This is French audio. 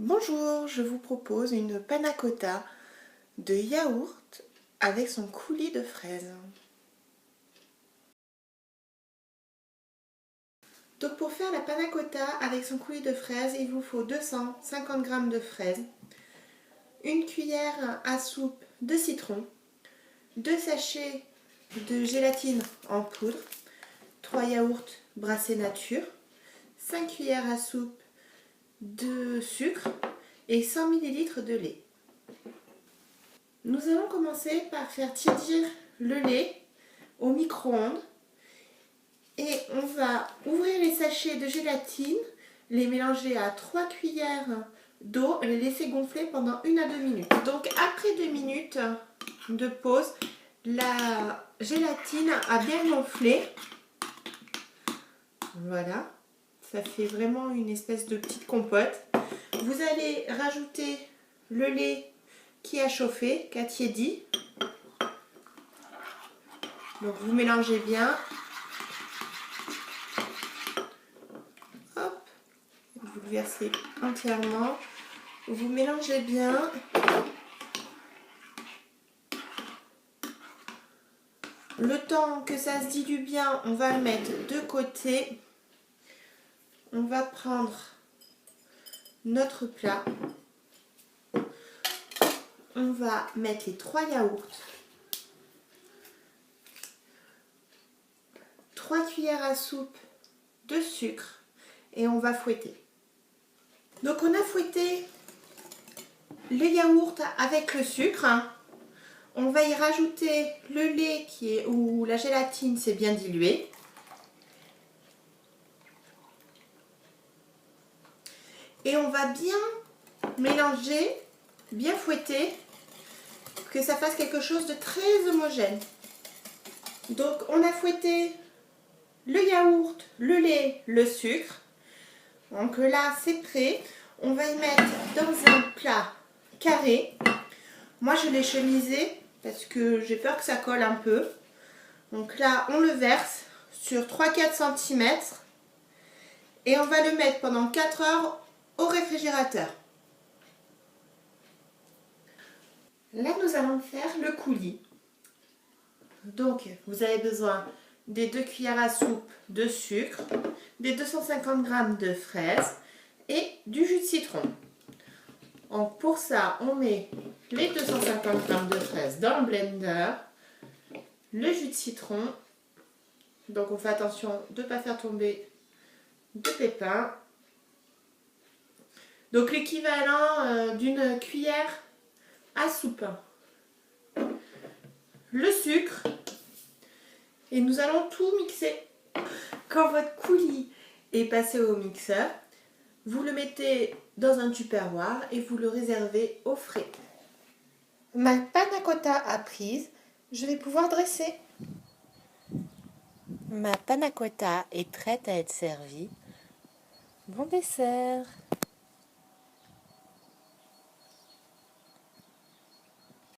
Bonjour, je vous propose une panna cotta de yaourt avec son coulis de fraises. Donc pour faire la panna cotta avec son coulis de fraises, il vous faut 250 g de fraises, une cuillère à soupe de citron, 2 sachets de gélatine en poudre, 3 yaourts brassés nature, 5 cuillères à soupe de sucre et 100 ml de lait. Nous allons commencer par faire tiédir le lait au micro-ondes et on va ouvrir les sachets de gélatine, les mélanger à 3 cuillères d'eau et les laisser gonfler pendant 1 à 2 minutes. Donc après 2 minutes de pause, la gélatine a bien gonflé. Voilà, ça fait vraiment une espèce de petite compote. Vous allez rajouter le lait qui a chauffé, qui a tiédi. Donc vous mélangez bien. Hop, vous le versez entièrement. Vous mélangez bien. Le temps que ça se dilue bien, on va le mettre de côté. On va prendre notre plat. On va mettre les 3 yaourts. 3 cuillères à soupe de sucre et on va fouetter. Donc on a fouetté les yaourts avec le sucre. On va y rajouter le lait où la gélatine s'est bien diluée. Et on va bien mélanger, bien fouetter, pour que ça fasse quelque chose de très homogène. Donc on a fouetté le yaourt, le lait, le sucre. Donc là c'est prêt. On va y mettre dans un plat carré. Moi je l'ai chemisé parce que j'ai peur que ça colle un peu. Donc là on le verse sur 3-4 cm et on va le mettre pendant 4 heures au réfrigérateur. Là nous allons faire le coulis. Donc vous avez besoin des 2 cuillères à soupe de sucre, des 250 g de fraises et du jus de citron. Donc pour ça, on met les 250 g de fraises dans le blender, le jus de citron, donc on fait attention de ne pas faire tomber de pépins. Donc l'équivalent d'une cuillère à soupe. Le sucre. Et nous allons tout mixer. Quand votre coulis est passé au mixeur, vous le mettez dans un tupperware et vous le réservez au frais. Ma panna cotta a prise, je vais pouvoir dresser. Ma panna cotta est prête à être servie. Bon dessert!